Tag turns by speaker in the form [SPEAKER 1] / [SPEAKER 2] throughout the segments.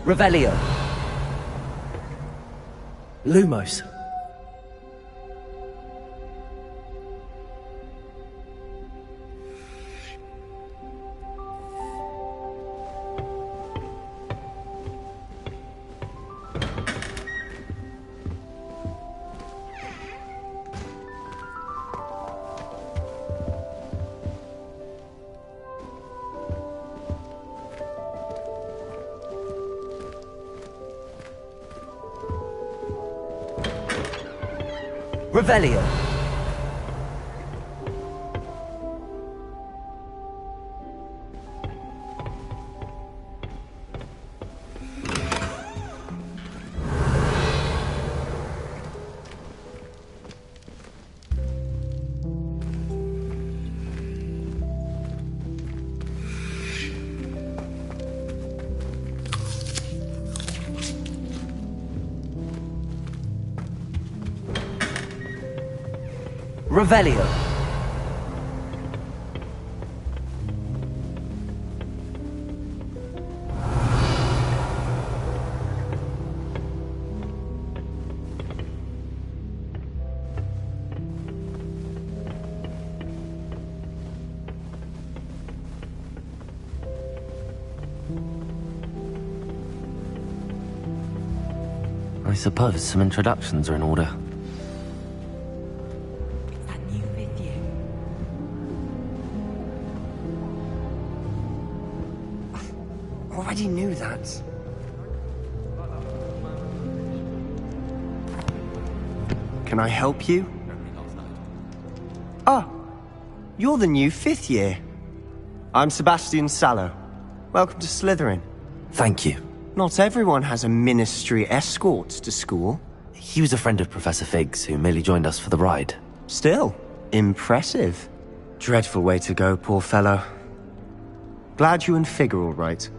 [SPEAKER 1] Revelio.
[SPEAKER 2] Lumos.
[SPEAKER 1] Revelio. Revelio.
[SPEAKER 2] I suppose some introductions are in order.
[SPEAKER 3] Already knew that. Can I help you? Oh, you're the new 5th year. I'm Sebastian Sallow. Welcome to Slytherin.
[SPEAKER 2] Thank you.
[SPEAKER 3] Not everyone has a ministry escort to school.
[SPEAKER 2] He was a friend of Professor Fig's who merely joined us for the ride.
[SPEAKER 3] Still, impressive. Dreadful way to go, poor fellow. Glad you and Fig are all right.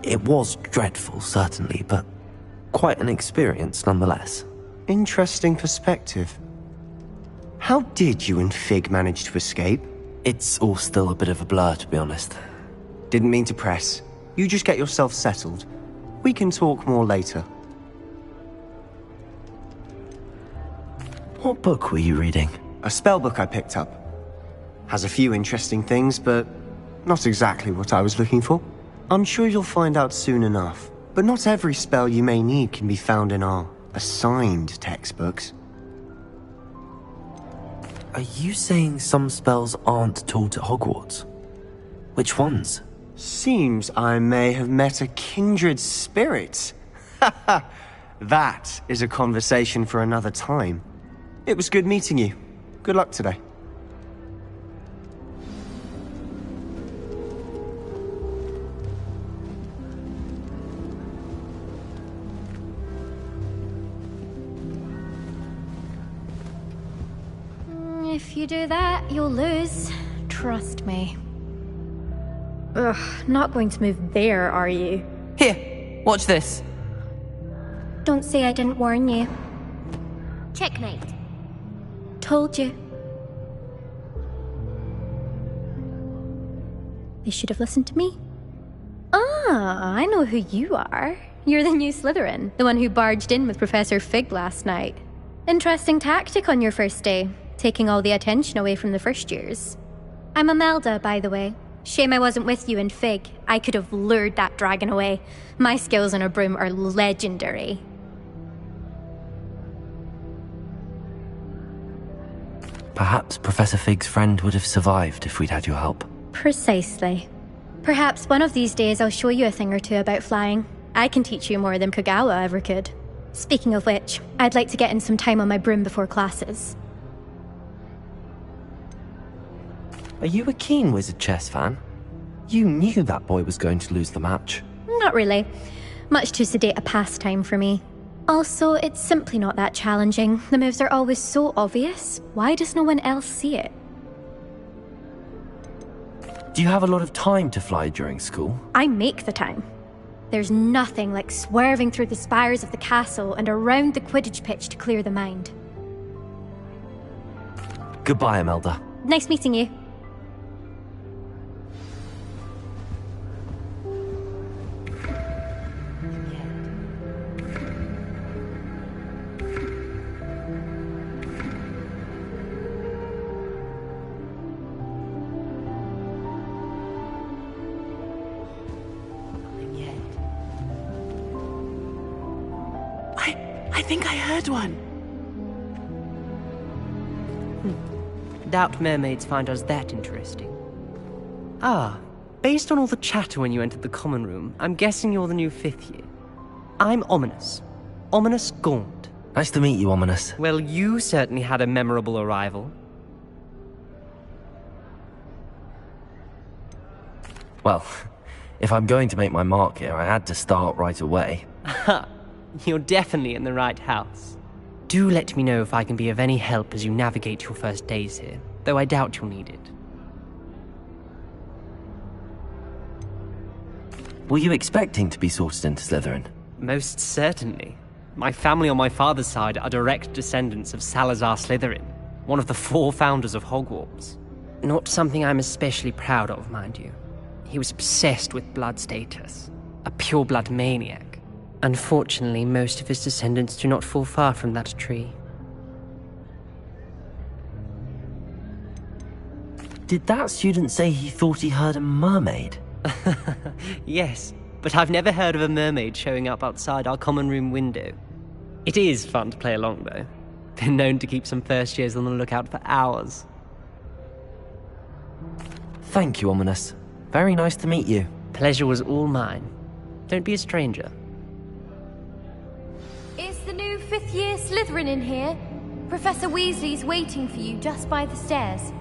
[SPEAKER 2] It was dreadful, certainly, but quite an experience nonetheless.
[SPEAKER 3] Interesting perspective. How did you and Fig manage to escape?
[SPEAKER 2] It's all still a bit of a blur, to be honest.
[SPEAKER 3] Didn't mean to press. You just get yourself settled. We can talk more later.
[SPEAKER 2] What book were you reading?
[SPEAKER 3] A spellbook I picked up. Has a few interesting things, but not exactly what I was looking for. I'm sure you'll find out soon enough. But not every spell you may need can be found in our assigned textbooks.
[SPEAKER 2] Are you saying some spells aren't taught at Hogwarts? Which ones?
[SPEAKER 3] Seems I may have met a kindred spirit. That is a conversation for another time. It was good meeting you. Good luck today.
[SPEAKER 4] If you do that, you'll lose. Trust me. Ugh, not going to move there, are you?
[SPEAKER 1] Here, watch this.
[SPEAKER 4] Don't say I didn't warn you.
[SPEAKER 5] Checkmate.
[SPEAKER 4] Told you. They should have listened to me. Ah, I know who you are. You're the new Slytherin, the one who barged in with Professor Fig last night. Interesting tactic on your first day, taking all the attention away from the first years. I'm Imelda, by the way. Shame I wasn't with you and Fig. I could have lured that dragon away. My skills on a broom are legendary.
[SPEAKER 2] Perhaps Professor Fig's friend would have survived if we'd had your help.
[SPEAKER 4] Precisely. Perhaps one of these days I'll show you a thing or two about flying. I can teach you more than Kagawa ever could. Speaking of which, I'd like to get in some time on my broom before classes.
[SPEAKER 2] Are you a keen Wizard chess fan? You knew that boy was going to lose the match.
[SPEAKER 4] Not really. Much too sedate a pastime for me. Also, it's simply not that challenging. The moves are always so obvious. Why does no one else see it?
[SPEAKER 2] Do you have a lot of time to fly during school?
[SPEAKER 4] I make the time. There's nothing like swerving through the spires of the castle and around the Quidditch pitch to clear the mind.
[SPEAKER 2] Goodbye, Imelda.
[SPEAKER 4] Nice meeting you.
[SPEAKER 6] I think I heard one.
[SPEAKER 7] Doubt mermaids find us that interesting. Ah, based on all the chatter when you entered the common room, I'm guessing you're the new 5th year. I'm Ominous. Ominous Gaunt.
[SPEAKER 2] Nice to meet you, Ominous.
[SPEAKER 7] Well, you certainly had a memorable arrival.
[SPEAKER 2] Well, if I'm going to make my mark here, I had to start right away.
[SPEAKER 7] Ha! You're definitely in the right house. Do let me know if I can be of any help as you navigate your first days here, though I doubt you'll need it.
[SPEAKER 2] Were you expecting to be sorted into Slytherin?
[SPEAKER 7] Most certainly. My family on my father's side are direct descendants of Salazar Slytherin, one of the 4 founders of Hogwarts. Not something I'm especially proud of, mind you. He was obsessed with blood status, a pure-blood maniac. Unfortunately, most of his descendants do not fall far from that tree.
[SPEAKER 2] Did that student say he thought he heard a mermaid?
[SPEAKER 7] Yes, but I've never heard of a mermaid showing up outside our common room window. It is fun to play along, though. Been known to keep some first years on the lookout for hours.
[SPEAKER 2] Thank you, Ominous. Very nice to meet you.
[SPEAKER 7] Pleasure was all mine. Don't be a stranger.
[SPEAKER 5] Is the new 5th year Slytherin in here? Professor Weasley's waiting for you just by the stairs.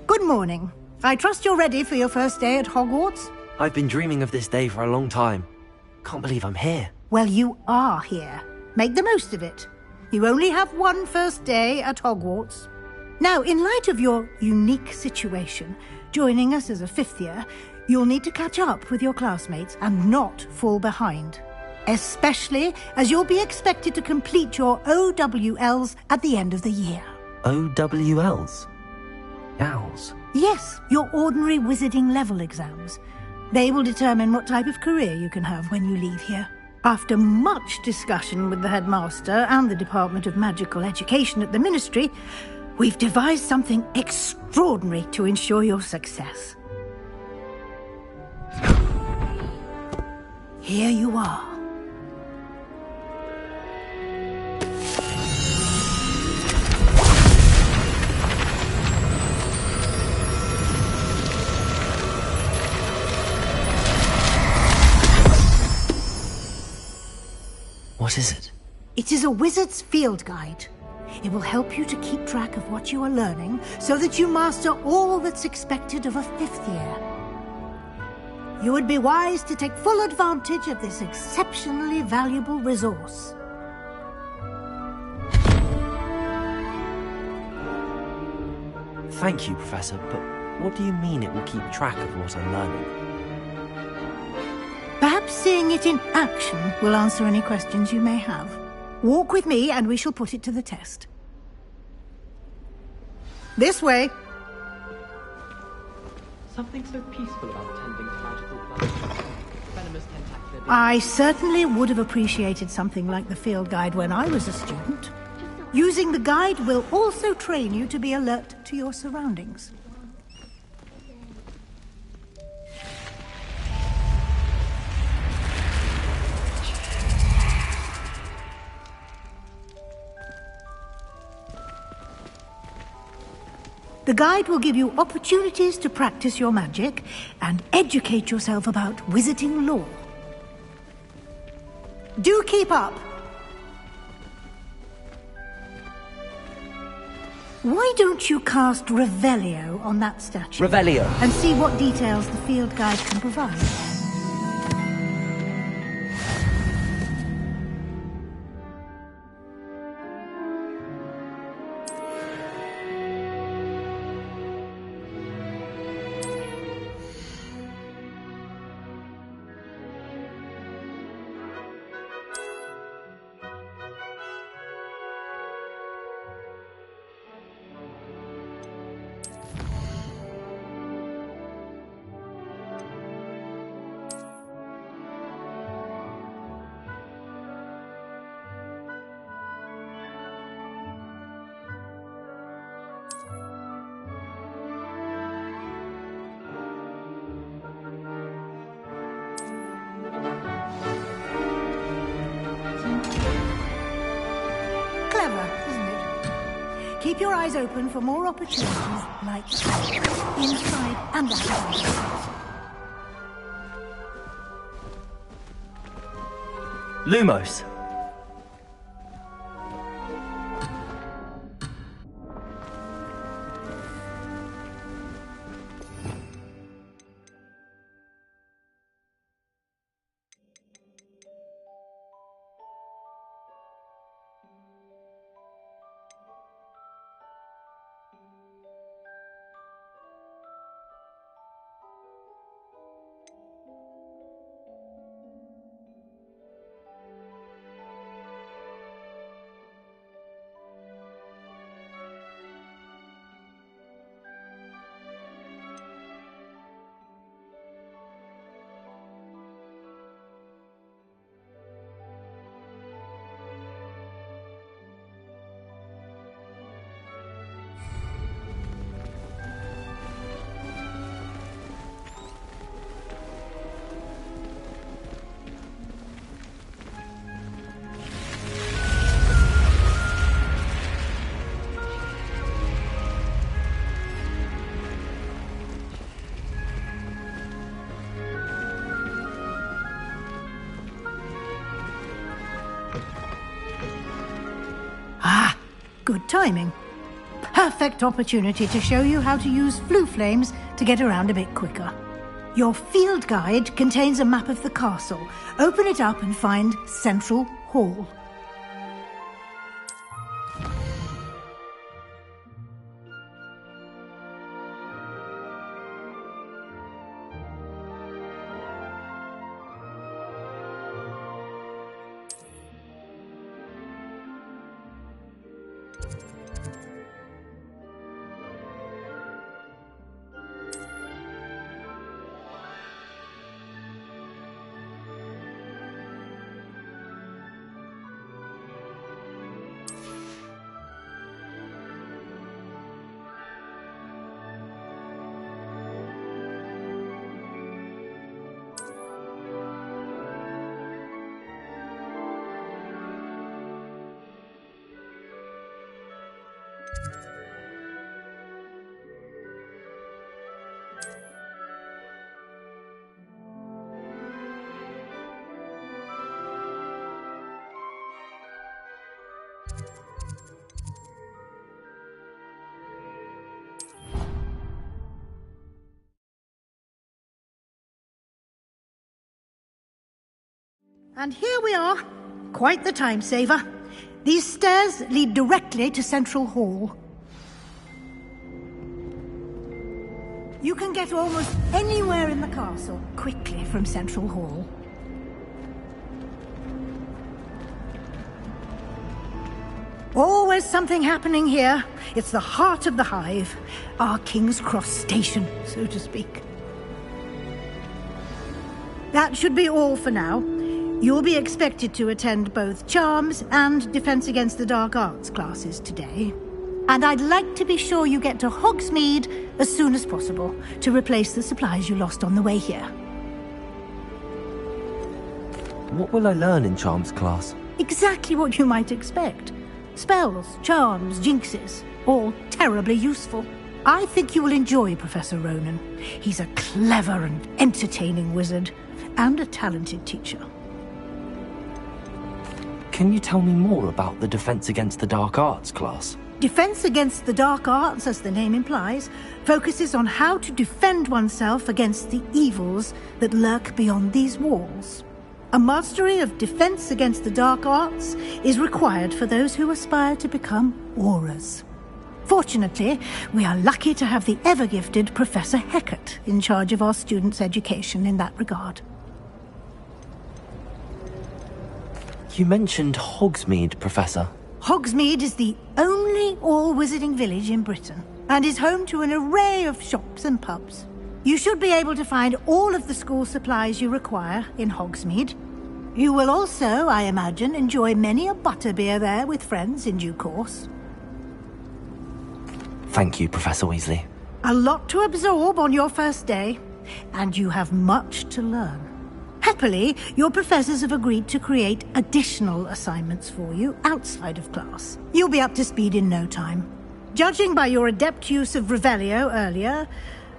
[SPEAKER 8] Good morning. I trust you're ready for your first day at Hogwarts?
[SPEAKER 2] I've been dreaming of this day for a long time. Can't believe I'm here.
[SPEAKER 8] Well, you are here. Make the most of it. You only have one first day at Hogwarts. Now, in light of your unique situation, joining us as a 5th year, you'll need to catch up with your classmates and not fall behind. Especially as you'll be expected to complete your OWLs at the end of the year.
[SPEAKER 2] OWLs? Owls?
[SPEAKER 8] Yes, your ordinary wizarding level exams. They will determine what type of career you can have when you leave here. After much discussion with the headmaster and the Department of Magical Education at the Ministry, we've devised something extraordinary to ensure your success. Here you are.
[SPEAKER 2] What is it?
[SPEAKER 8] It is a wizard's field guide. It will help you to keep track of what you are learning so that you master all that's expected of a 5th year. You would be wise to take full advantage of this exceptionally valuable resource.
[SPEAKER 2] Thank you, Professor, but what do you mean it will keep track of what I'm learning?
[SPEAKER 8] Perhaps seeing it in action will answer any questions you may have. Walk with me and we shall put it to the test. This way.
[SPEAKER 2] Something so peaceful about tending to magical plants. Venomous tentacular...
[SPEAKER 8] I certainly would have appreciated something like the field guide when I was a student. Using the guide will also train you to be alert to your surroundings. The guide will give you opportunities to practice your magic and educate yourself about wizarding lore. Do keep up! Why don't you cast Revelio on that statue?
[SPEAKER 1] Revelio.
[SPEAKER 8] And see what details the field guide can provide. Keep your eyes open for more opportunities like inside and outside.
[SPEAKER 2] Lumos.
[SPEAKER 8] Good timing. Perfect opportunity to show you how to use flue flames to get around a bit quicker. Your field guide contains a map of the castle. Open it up and find Central Hall. And here we are. Quite the time saver. These stairs lead directly to Central Hall. You can get almost anywhere in the castle quickly from Central Hall. something happening here. It's the heart of the hive. Our King's Cross station, so to speak. That should be all for now. You'll be expected to attend both Charms and Defense Against the Dark Arts classes today. And I'd like to be sure you get to Hogsmeade as soon as possible to replace the supplies you lost on the way here.
[SPEAKER 2] What will I learn in Charms class?
[SPEAKER 8] Exactly what you might expect. Spells, charms, jinxes, all terribly useful. I think you will enjoy Professor Ronan. He's a clever and entertaining wizard, and a talented teacher.
[SPEAKER 2] Can you tell me more about the Defense Against the Dark Arts class?
[SPEAKER 8] Defense Against the Dark Arts, as the name implies, focuses on how to defend oneself against the evils that lurk beyond these walls. A mastery of Defense Against the Dark Arts is required for those who aspire to become Aurors. Fortunately, we are lucky to have the ever-gifted Professor Hecat in charge of our students' education in that regard.
[SPEAKER 2] You mentioned Hogsmeade, Professor.
[SPEAKER 8] Hogsmeade is the only all-wizarding village in Britain, and is home to an array of shops and pubs. You should be able to find all of the school supplies you require in Hogsmeade. You will also, I imagine, enjoy many a butterbeer there with friends in due course.
[SPEAKER 2] Thank you, Professor Weasley.
[SPEAKER 8] A lot to absorb on your first day, and you have much to learn. Happily, your professors have agreed to create additional assignments for you outside of class. You'll be up to speed in no time. Judging by your adept use of Revelio earlier,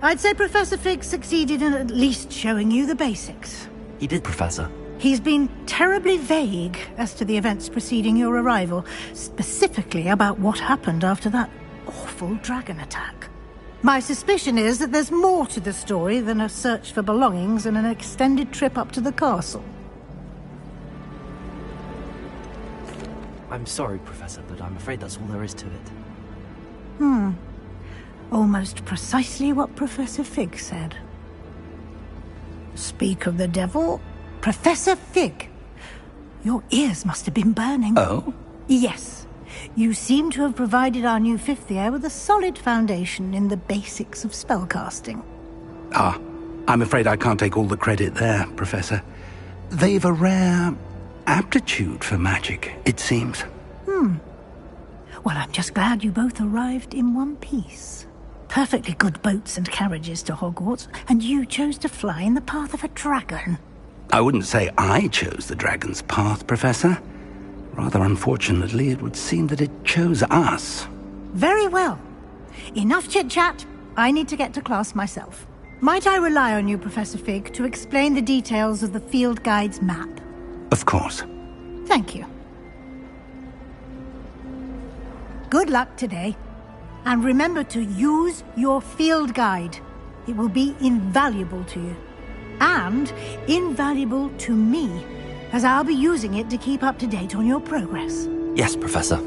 [SPEAKER 8] I'd say Professor Fig succeeded in at least showing you the basics.
[SPEAKER 2] He did, Professor.
[SPEAKER 8] He's been terribly vague as to the events preceding your arrival, specifically about what happened after that awful dragon attack. My suspicion is that there's more to the story than a search for belongings and an extended trip up to the castle.
[SPEAKER 2] I'm sorry, Professor, but I'm afraid that's all there is to it.
[SPEAKER 8] Almost precisely what Professor Fig said. Speak of the devil, Professor Fig. Your ears must have been burning.
[SPEAKER 6] Oh?
[SPEAKER 8] Yes. You seem to have provided our new fifth year with a solid foundation in the basics of spellcasting.
[SPEAKER 6] Ah, I'm afraid I can't take all the credit there, Professor. They've a rare aptitude for magic, it seems.
[SPEAKER 8] Well, I'm just glad you both arrived in one piece. Perfectly good boats and carriages to Hogwarts, and you chose to fly in the path of a dragon.
[SPEAKER 6] I wouldn't say I chose the dragon's path, Professor. Rather unfortunately, it would seem that it chose us.
[SPEAKER 8] Very well. Enough chit-chat. I need to get to class myself. Might I rely on you, Professor Fig, to explain the details of the field guide's map?
[SPEAKER 6] Of course.
[SPEAKER 8] Thank you. Good luck today. And remember to use your field guide. It will be invaluable to you. And invaluable to me, as I'll be using it to keep up to date on your progress.
[SPEAKER 2] Yes, Professor.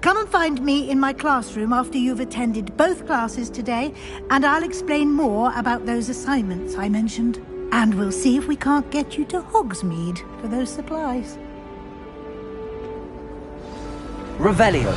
[SPEAKER 8] Come and find me in my classroom after you've attended both classes today, and I'll explain more about those assignments I mentioned. And we'll see if we can't get you to Hogsmeade for those supplies.
[SPEAKER 1] Revelio.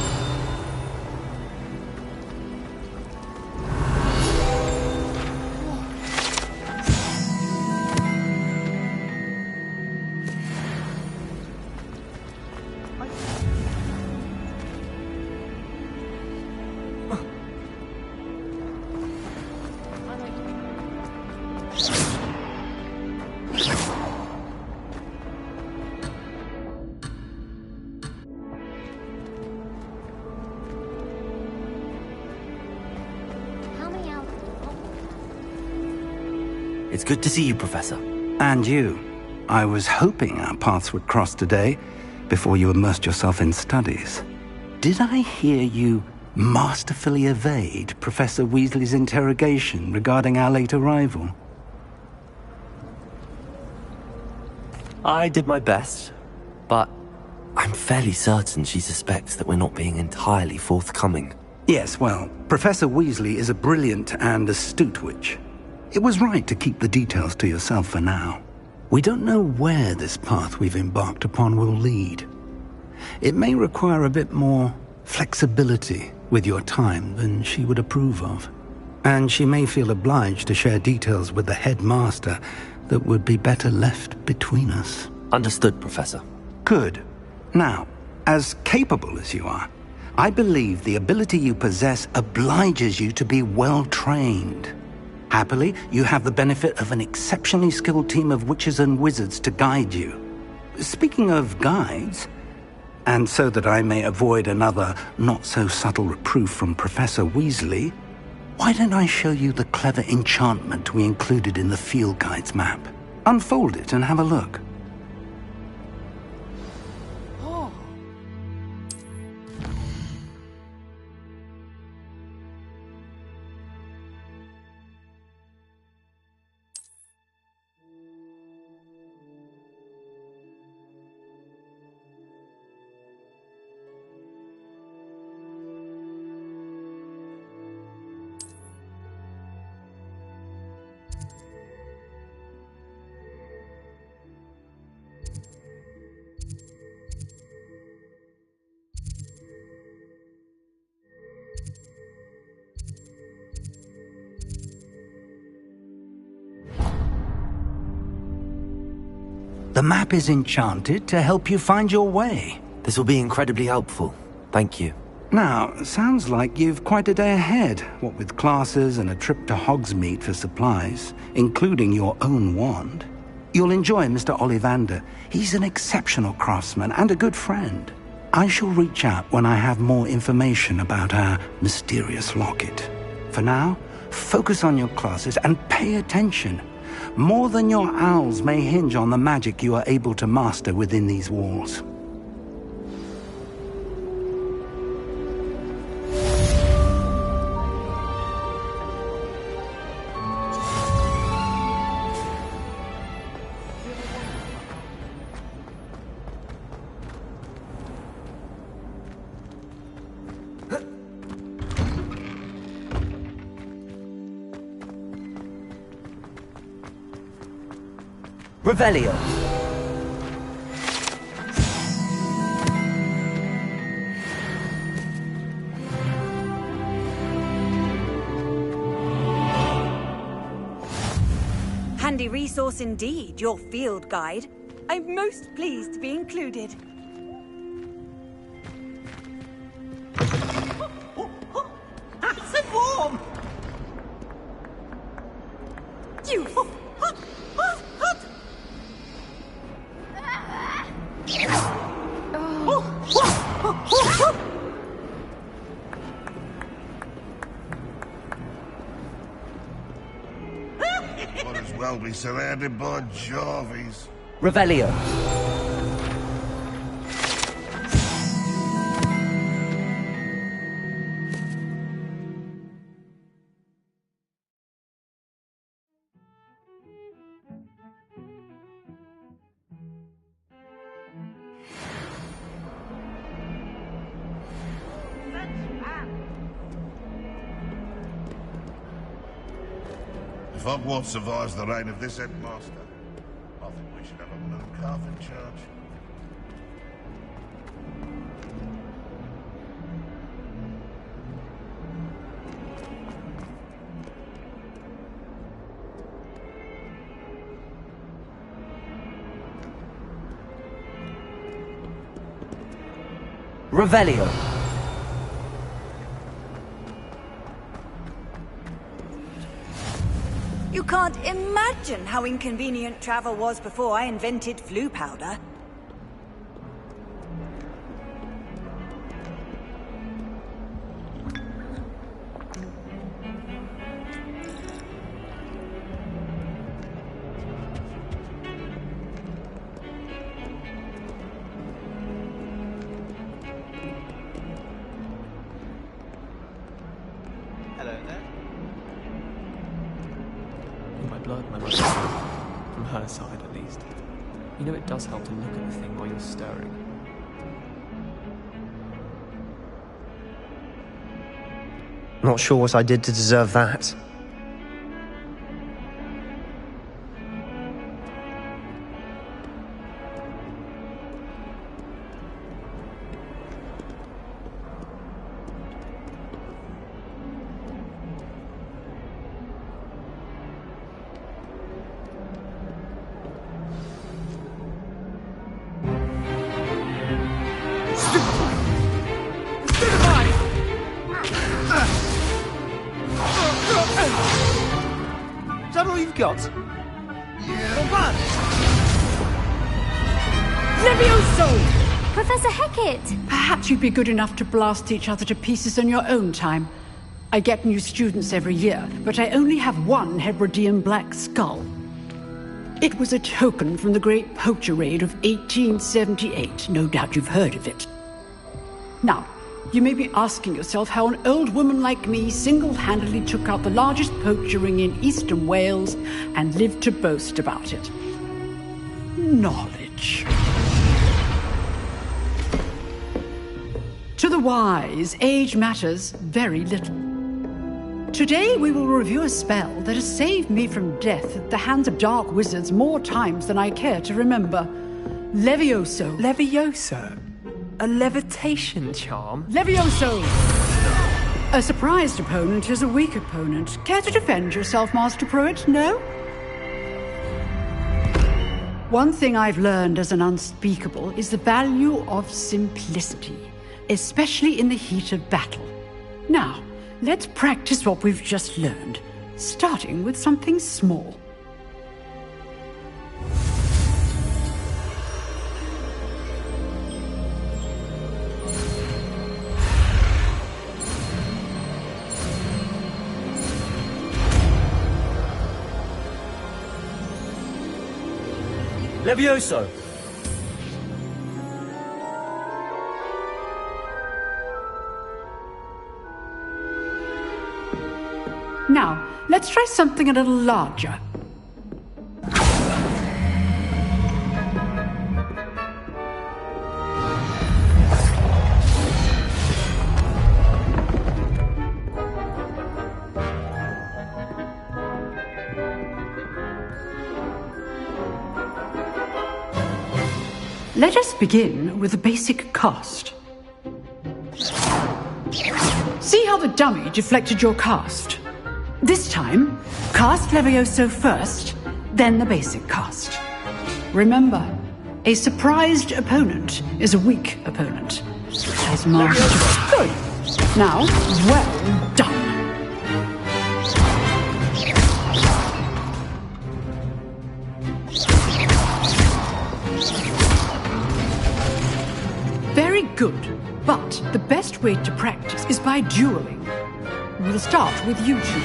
[SPEAKER 2] It's good to see you, Professor.
[SPEAKER 6] And you. I was hoping our paths would cross today, before you immersed yourself in studies. Did I hear you masterfully evade Professor Weasley's interrogation regarding our late arrival?
[SPEAKER 2] I did my best, but I'm fairly certain she suspects that we're not being entirely forthcoming.
[SPEAKER 6] Yes, well, Professor Weasley is a brilliant and astute witch. It was right to keep the details to yourself for now. We don't know where this path we've embarked upon will lead. It may require a bit more flexibility with your time than she would approve of. And she may feel obliged to share details with the headmaster that would be better left between us.
[SPEAKER 2] Understood, Professor.
[SPEAKER 6] Good. Now, as capable as you are, I believe the ability you possess obliges you to be well-trained. Happily, you have the benefit of an exceptionally skilled team of witches and wizards to guide you. Speaking of guides, and so that I may avoid another not-so-subtle reproof from Professor Weasley, why don't I show you the clever enchantment we included in the field guide's map? Unfold it and have a look. The map is enchanted to help you find your way.
[SPEAKER 2] This will be incredibly helpful. Thank you.
[SPEAKER 6] Now, sounds like you've quite a day ahead, what with classes and a trip to Hogsmeade for supplies, including your own wand. You'll enjoy Mr. Ollivander. He's an exceptional craftsman and a good friend. I shall reach out when I have more information about our mysterious locket. For now, focus on your classes and pay attention. More than your owls may hinge on the magic you are able to master within these walls.
[SPEAKER 1] Revelio.
[SPEAKER 9] Handy resource indeed, your field guide. I'm most pleased to be included. So warm! You...
[SPEAKER 10] Might as well be surrounded by Jarvies.
[SPEAKER 1] Revelio.
[SPEAKER 10] If Hogwarts survives the reign of this headmaster, I think we should have a moon calf in charge.
[SPEAKER 1] Revelio.
[SPEAKER 9] You can't imagine how inconvenient travel was before I invented flu powder.
[SPEAKER 7] My mother's side. From her side, at least. You know, it does help to look at the thing while you're stirring.
[SPEAKER 3] Not sure what I did to deserve that.
[SPEAKER 11] you've got?
[SPEAKER 12] Levioso!
[SPEAKER 5] Professor Hecat!
[SPEAKER 12] Perhaps you'd be good enough to blast each other to pieces on your own time. I get new students every year, but I only have one Hebridean black skull. It was a token from the Great Poacher Raid of 1878. No doubt you've heard of it. Now, you may be asking yourself how an old woman like me single-handedly took out the largest poacher ring in eastern Wales and lived to boast about it. Knowledge. To the wise, age matters very little. Today we will review a spell that has saved me from death at the hands of dark wizards more times than I care to remember. Levioso.
[SPEAKER 11] Levioso? A levitation charm?
[SPEAKER 12] Levioso! A surprised opponent is a weak opponent. Care to defend yourself, Master Pruitt? No? One thing I've learned as an unspeakable is the value of simplicity, especially in the heat of battle. Now, let's practice what we've just learned, starting with something small.
[SPEAKER 1] Levioso!
[SPEAKER 12] Now, let's try something a little larger. Let us begin with the basic cast. See how the dummy deflected your cast? This time, cast Levioso first, then the basic cast. Remember, a surprised opponent is a weak opponent. As master. Good. Now, well done. Very good, but the best way to practice is by dueling. We'll start with you two.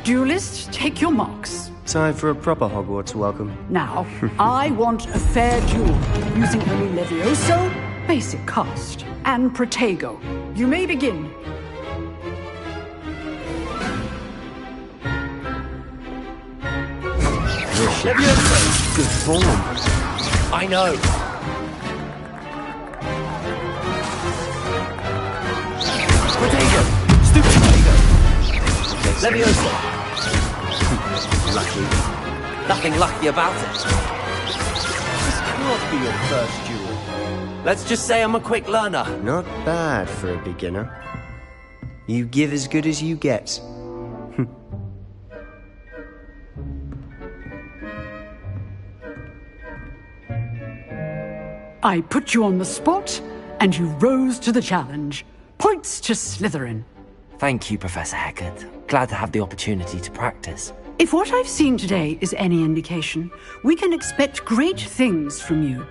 [SPEAKER 12] Duelists, take your marks.
[SPEAKER 3] Time for a proper Hogwarts welcome.
[SPEAKER 12] Now, I want a fair duel, using only Levioso, basic cast, and Protego. You may begin.
[SPEAKER 1] Levioso!
[SPEAKER 3] Good form.
[SPEAKER 1] I know. Protego! Stupid Protego! Levioso!
[SPEAKER 3] Lucky.
[SPEAKER 1] Nothing lucky about it. This can't be your first duel. Let's just say I'm a quick learner.
[SPEAKER 3] Not bad for a beginner. You give as good as you get.
[SPEAKER 12] I put you on the spot, and you rose to the challenge. Points to Slytherin.
[SPEAKER 2] Thank you, Professor Hecat. Glad to have the opportunity to practice.
[SPEAKER 12] If what I've seen today is any indication, we can expect great things from you.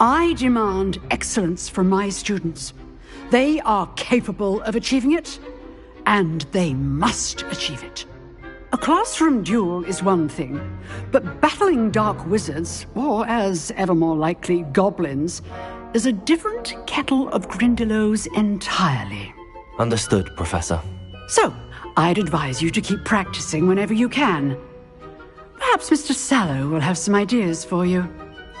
[SPEAKER 12] I demand excellence from my students. They are capable of achieving it, and they must achieve it. A classroom duel is one thing, but battling dark wizards, or as ever more likely, goblins, is a different kettle of Grindylows entirely.
[SPEAKER 2] Understood, Professor.
[SPEAKER 12] So, I'd advise you to keep practicing whenever you can. Perhaps Mr. Sallow will have some ideas for you.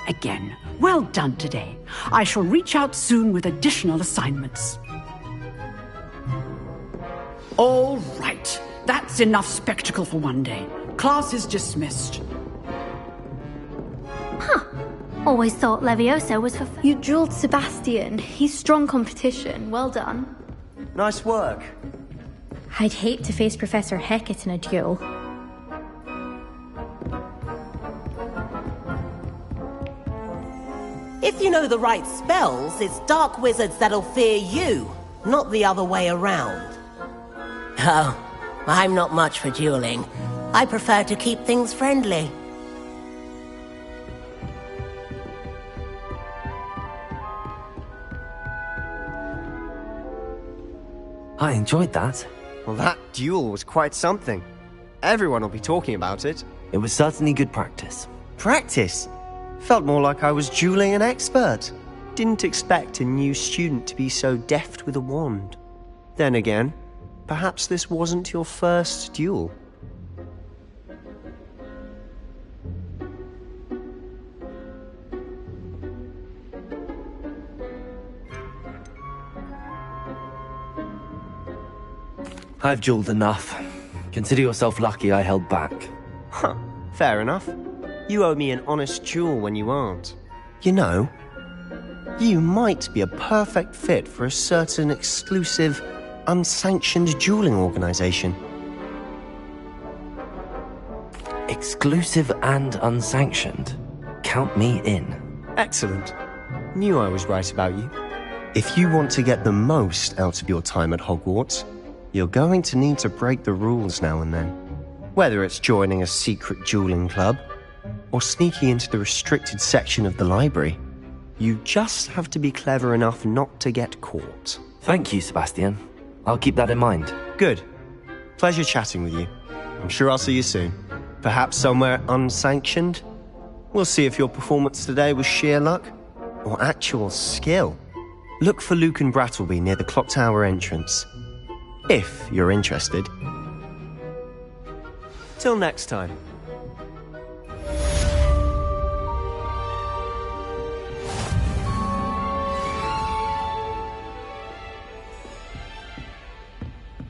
[SPEAKER 12] Again, well done today. I shall reach out soon with additional assignments. All right. That's enough spectacle for one day. Class is dismissed.
[SPEAKER 5] Huh. Always thought Levioso was for...
[SPEAKER 13] You drilled Sebastian. He's strong competition. Well done.
[SPEAKER 3] Nice work.
[SPEAKER 4] I'd hate to face Professor Hecat in a duel.
[SPEAKER 14] If you know the right spells, it's dark wizards that'll fear you, not the other way around.
[SPEAKER 15] Oh, I'm not much for dueling,
[SPEAKER 14] I prefer to keep things friendly.
[SPEAKER 2] I enjoyed that.
[SPEAKER 3] Well, that duel was quite something. Everyone will be talking about it.
[SPEAKER 2] It was certainly good practice.
[SPEAKER 3] Practice? Felt more like I was dueling an expert. Didn't expect a new student to be so deft with a wand. Then again, perhaps this wasn't your first duel.
[SPEAKER 2] I've dueled enough. Consider yourself lucky I held back.
[SPEAKER 3] Huh, fair enough. You owe me an honest duel when you aren't. You know, you might be a perfect fit for a certain exclusive, unsanctioned dueling organization.
[SPEAKER 2] Exclusive and unsanctioned? Count me in.
[SPEAKER 3] Excellent. Knew I was right about you. If you want to get the most out of your time at Hogwarts, you're going to need to break the rules now and then. Whether it's joining a secret dueling club, or sneaking into the restricted section of the library, you just have to be clever enough not to get caught.
[SPEAKER 2] Thank you, Sebastian. I'll keep that in mind.
[SPEAKER 3] Good. Pleasure chatting with you. I'm sure I'll see you soon. Perhaps somewhere unsanctioned? We'll see if your performance today was sheer luck, or actual skill. Look for Luke and Brattleby near the clock tower entrance. If you're interested. Till next time.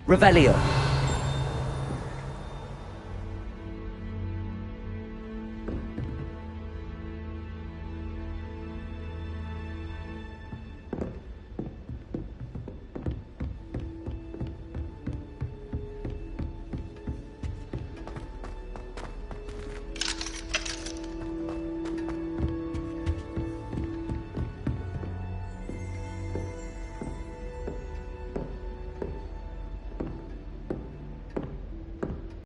[SPEAKER 1] Revelio.